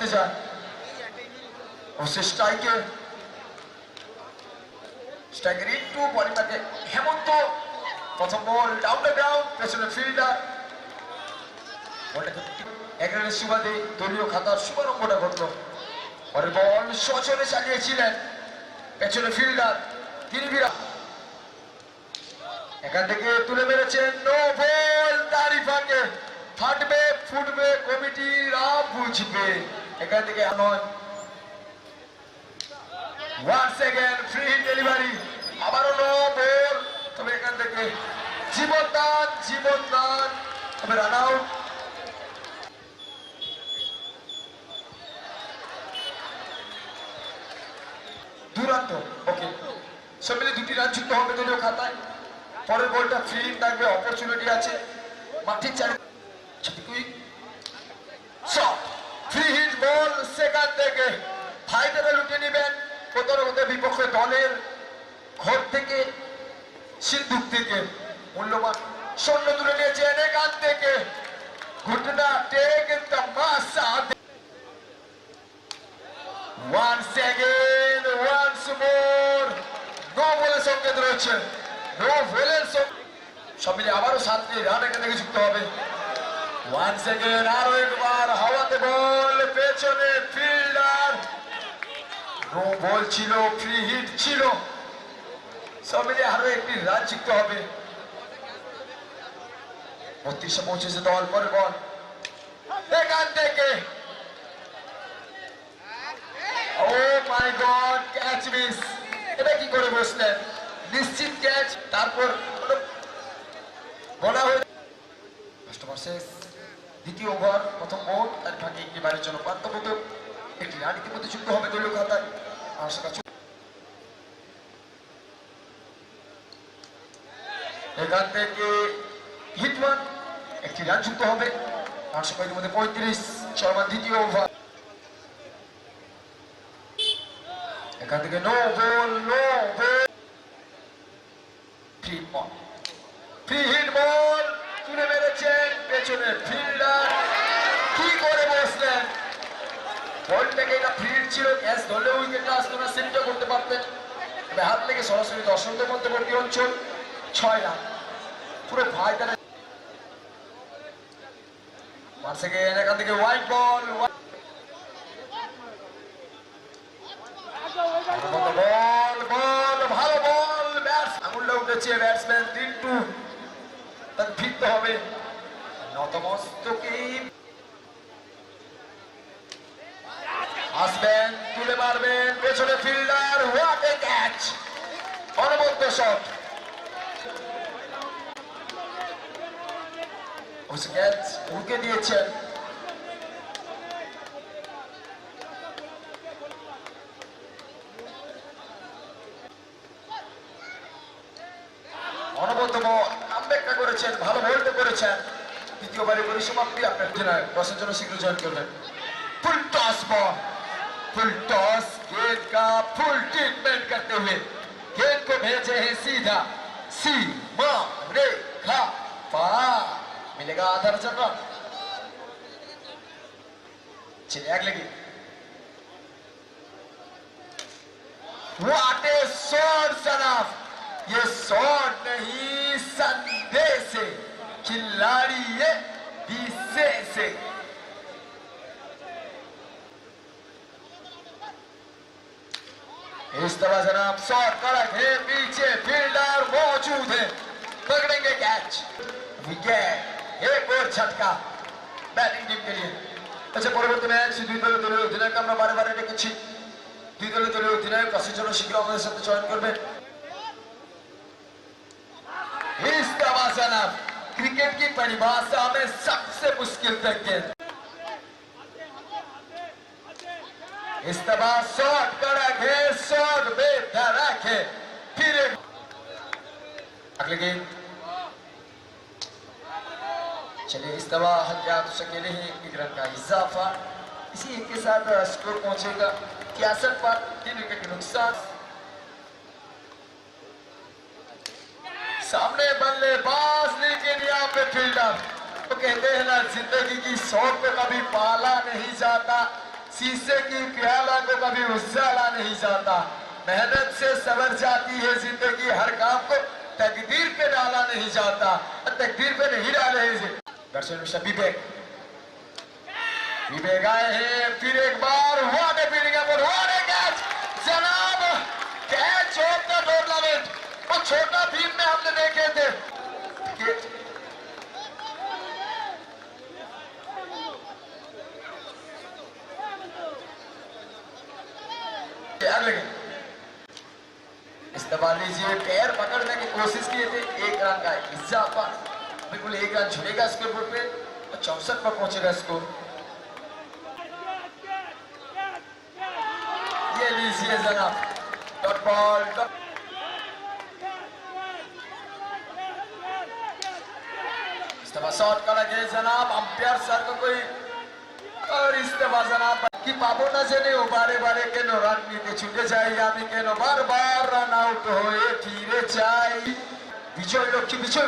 মারতে যান স্ট্রাইকের একটু বলিং থাকে হেমন্ত। প্রথম বল ডাউন দ্য গ্রাউন্ড, পেছনে ফিল্ডার। এক রানের সুবাদে দলীয় খাতার শুভারম্ভটা ঘটল। পরের বল সচরে চালিয়েছিলেন পেছনে ফিল্ডার, তিনি বিরাট এখান থেকে তুলে মেরেছেন। নো বল, তারই ফাঁকে ফাটবে ফুটবে কমিটিরা বুঝবে। এখান থেকে নয়, once again free hit delivery, আবারও নো বল। তবে এখান থেকে জীবনদান তবে রান আউট। দুরান্ত, ওকে, সব মিলে 2টি রান যুক্ত হবে দলীয় খাতায়। পরের বলটা ফ্রি হিট থাকবে, অপরচুনিটি আছে মাঠের চারে। ফ্রি হিট বল, সেখান থেকে ফাইটারে লুটে নেবেন প্রতারকতে বিপক্ষ দলের ঘর থেকে, সিন্ধুক থেকে মূল্যবান সৈন্য তুলে নিয়েছেন। এখান থেকে ঘটনা টেক দ্য মাসা। Once again, once more, no বলে সংকেত রয়েছে, নো বলের সব মিলে আবারও 7টি রান এখান থেকে যুক্ত হবে। Once again, আরো একবার হাওয়াতে বল, পেছনে ফিল্ডার। নো বল ছিল, ফ্রি হিট ছিল, সব মিলে আরো একটি রান যুক্ত হবে। 32-এ পৌঁছেছে দল। পরের বল এখান থেকে, ও মাই গড, ক্যাচ মিস। এটা কি করে বসলেন? নিশ্চিত ক্যাচ, তারপর বলা হয়ে দ্বিতীয় ওভার প্রথম বল, তার ফাঁকে একটি বাড়ির জন্য প্রান্তমত একটি রান ইতিমধ্যে যুক্ত হবে দলীয় খাতায়। এখান থেকে হিট ওয়ান, একটি রান যুক্ত হবে। 800 মধ্যে 35 চলমান দ্বিতীয় ওভার। এখান থেকে নো বল, ফ্রি হিট বল তুলে মেরেছেন পেছনে ফিল্ডার। কি করে বসলেন? বলটাকে এটা ফ্রি হিট ছিল, ক্যাচ ধরলে উইকেটটা আসতো না, সেটটা করতে পারতেন। তবে হাত লেগে সরাসরি দর্শকদের মধ্যবর্তী অঞ্চল 6 রান। পুরো ভাই তারা এখান থেকে হোয়াইট বল, ভালো বল, আঙুলটা উঠেছে ব্যাটসম্যান টিন্টু, তাকে ফিরতে হবে নতমস্তকে। আসবেন, তুলে মারবেন পেছনে ফিল্ডার, হোয়াট এ ক্যাচ, অনবদ্য শট। ক্যাচ উড়কে দিয়েছেন। অনবদ্য কামব্যাকটা করেছেন, ভালো হোল্ড করেছেন। দ্বিতীয়বারে পরিসমাপ্তি আপনার টসের জন্য শীঘ্র জয়েন করবেন। ফুল टॉस बॉल, फुल टॉस, गेंद का फुल ट्रीटमेंट करते हुए गेंद को भेजे हैं सीधा सीमा रेखा पार। मिलेगा आधा रन। चलिए अगले की, व्हाट ए शॉट सनाफ, ये शॉट नहीं संदेश है, खिलाड़ी ये विशेष है। इस तरह जनाब शॉट कड़क है, पीछे फील्डर मौजूद है, पकड़ेंगे कैच, विकेट, एक और झटका बैटिंग टीम के लिए। अच्छा, পরবর্তী ম্যাচ দুই দলের দলীয় অধিনায়ক আমরা বারে বারে দেখেছি। দুই দলের দলীয় অধিনায়ক টসের জন্য শীঘ্র আমাদের সাথে জয়েন করবেন। इस तरह जनाब क्रिकेट की परिभाषा में सबसे मुश्किल तक गेंद, इस तरह शॉट कड़क है, शॉट बेधड़क है, फिर अगले गेंद। चलिए इस दफा हथियार से अकेले ही 1 रन का इजाफा, इसी के साथ स्कोर पहुंचेगा 61 पर, 3 विकेट के नुकसान। सामने बल्लेबाज, लेकिन यहाँ पे फील्डर। तो कहते हैं ना, जिंदगी की शॉट पे कभी पाला नहीं जाता, शीशे की प्याला को कभी उजाला नहीं जाता, मेहनत से सवर जाती है जिंदगी, हर काम को तकदीर पे डाला नहीं जाता, तकदीर पे नहीं डाले। विवेक विवेक आए हैं फिर एक बार, what a fielding effort, what a catch जनाब, कैच ऑफ द टूर्नामेंट। वो छोटा भीम में हमने देखे थे इस दफा लीजिए, पैर पकड़ने की कोशिश किए थे, एक रन का इजाफा, बिल्कुल एक रन झुलेगा स्कोर बोर्ड पे और 64 पर पहुंचेगा स्कोर। ये लीजिए जनाब डॉट बॉल, इस दफा शॉट का लगे जनाब, अंपायर सर को कोई, और इस दफा जनाब কি পাবো না জেনে ও বারে বারে কেন রান নিতে ছুটে যাই, আমি কেন বারবার রান আউট হয়ে ফিরে যাই। বিজয় লক্ষ্মী বিজয়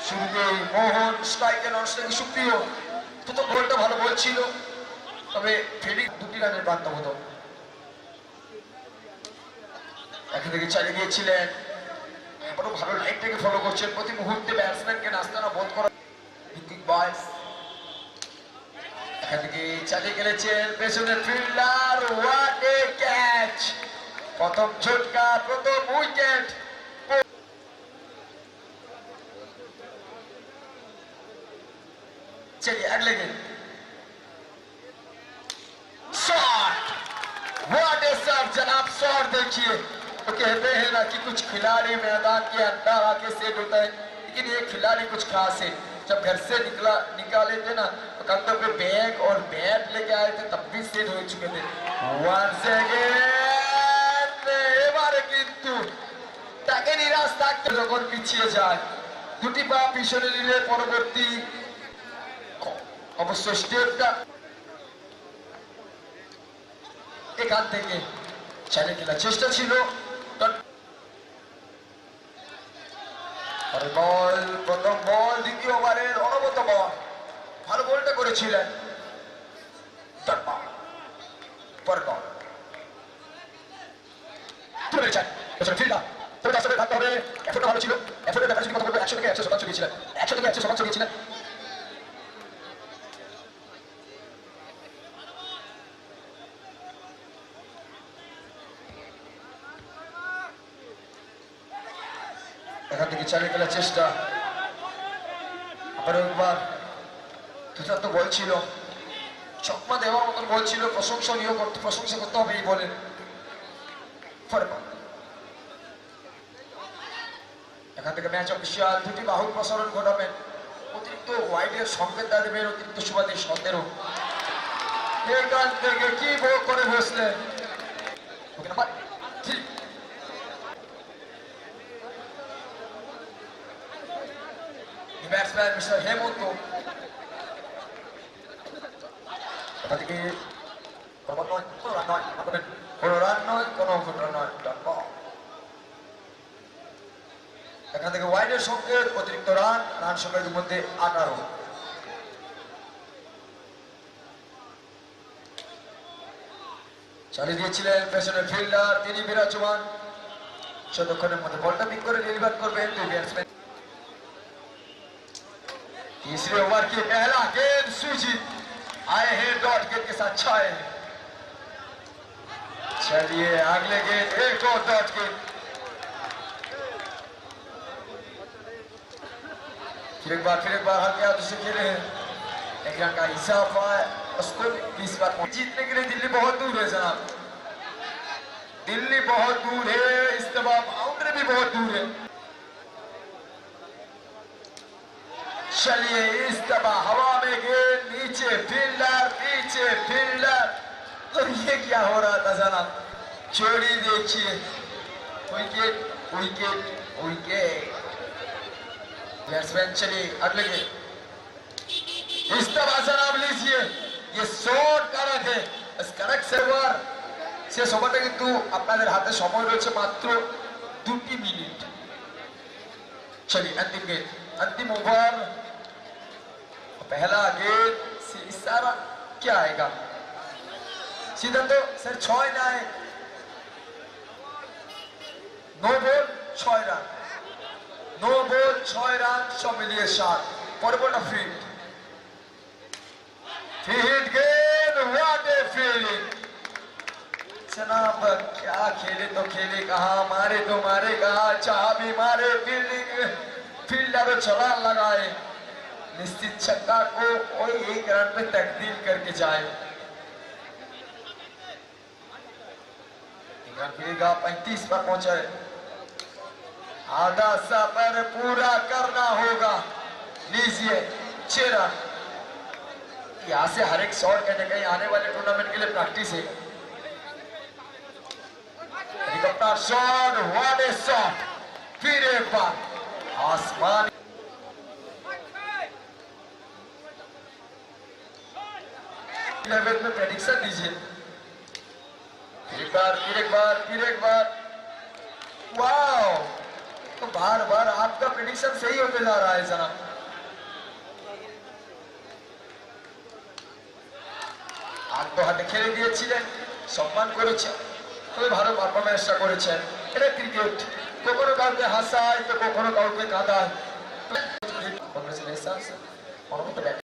শুরুতে মোহন স্ট্রাইকে নন স্ট্রাইকে সুপ্রিয়, প্রথম বলটা ভালো বল ছিল, তবে ফিল্ডিং 2টি রানের প্রান্ত হতো। এখান থেকে চালিয়ে গিয়েছিলেন, আবারও ভালো লাইনটাকে ফলো করছেন, প্রতি মুহূর্তে ব্যাটসম্যানকে নাস্তানা বোধ করা ভিত্তিক বয়স। এখান থেকে চালিয়ে গেলেছেন পেছনের ফিল্ডার, হোয়াট এ ক্যাচ, প্রথম ঝটকা, প্রথম উইকেট। चलिए अगले गेंद, शॉट, व्हाट ए शॉट जनाब, शॉट देखिए। तो कहते हैं ना कि कुछ खिलाड़ी मैदान के अंदर आके सेट होता है, लेकिन ये खिलाड़ी कुछ खास है। जब घर से निकाले थे ना, तो कंधों पे बैग और बैट लेके आए थे, तब भी सेट हो चुके थे। वंस अगेन এবারে কিন্তু তাকে নিরাশ থাকতে যখন পিছিয়ে যায়, দুটি পা পিছনে নিলে পরবর্তী অবশ্য স্টেপটা এখান থেকে চালিয়ে খেলার চেষ্টা ছিল। বল, প্রথম বল, দ্বিতীয় ওভারের অনবত বল, ভালো বলটা করেছিলেন ফিল্ডার থাকতে হবে, এফোর্টটা ভালো ছিল, এফোর্টের ব্যাপারে যদি কথা বলবো 100 থেকে 100% গিয়েছিলেন, 100 থেকে 100% গিয়েছিলেন। এখান থেকে চালিয়ে গেলার চেষ্টা, আবার একবার দুর্দান্ত বল ছিল, চকমা দেওয়ার মতন বল ছিল, প্রশংসা করতে হবে এই বলের। এখান থেকে ম্যাচ অফিসিয়াল দুটি বাহুর প্রসারণ ঘটাবেন, অতিরিক্ত ওয়াইডের সংকেত দেবেন, অতিরিক্ত সুবাদী 17। এখান থেকে কি বল করে বসলেন, ব্যাটসম্যান মিস্টার হেমন্ত। এখান থেকে কোনো রান নয়, কোনো রান নয়, কোনো রান নয়, এখান থেকে ওয়াইডের সংকেত, অতিরিক্ত রান, রান সংখ্যার মধ্যে 18। চালিয়ে দিয়েছিলেন পেছনের ফিল্ডার, তিনি বিরাজমান, যতক্ষণের মধ্যে বলটা পিক করে ডেলিভার করবেন দুই ব্যাটসম্যান। तीसरे ओवर की पहला गेंद सुजीत आए हैं डॉट गेंद के साथ छाए। चलिए अगले गेंद, एक और डॉट गेंद, फिर एक बार हल्के हाथों से खेले हैं, एक रन का इजाफा है, उसको 20 बार जीतने के लिए दिल्ली बहुत दूर है जनाब, दिल्ली बहुत दूर है, इस दफा बाउंड्री भी बहुत दूर है। चलिए इस दफा हवा में गेंद, नीचे फील्डर, तो ये क्या हो रहा था जनाब, जोड़ी देखिए, विकेट विकेट विकेट। बैट्समैन चलिए अगले गेंद, इस दफा जनाब लीजिए, ये शॉट करेक्ट है, इस करेक्ट सर्वर শেষ ওভারটা কিন্তু আপনাদের হাতে সময় রয়েছে মাত্র 2 মিনিট। চলিए अंतिम गेंद, अंतिम ओवर, पहला गेंद से इशारा क्या आएगा সিদ্ধান্ত স্যার 6 নাই no ball 6 run no ball 6 run সব মিলিয়ে 7 পরবর্তী ফিল্ড हिट गेंद व्हाट ए फील्डिंग जनाब क्या खेले तो खेले कहा मारे तो मारे कहा चाह भी मारे फील्डिंग फील्डर छलांग लगाए निश्चित छक्का को कोई एक रन पे तकदीम करके जाए फिरेगा 35 पर पहुंचे आधा सफर पूरा करना होगा लीजिए 6 रन यहाँ से हर एक शॉट कहने कहीं आने वाले टूर्नामेंट के लिए प्रैक्टिस है helicopter shot what A shot फिर एक बार आसमान लेवल में प्रेडिक्शन दीजिए फिर एक बार वाओ तो बार बार आपका प्रेडिक्शन सही होते जा रहा है जनाब আর তো হাতে খেলে দিয়েছিলেন সম্মান করেছেন তবে ভালো পারফরম্যান্সটা করেছেন এটা ক্রিকেট কখনো কাউকে হাসায় তো কখনো কাউকে কাঁদায় কংগ্রেচুলেশনস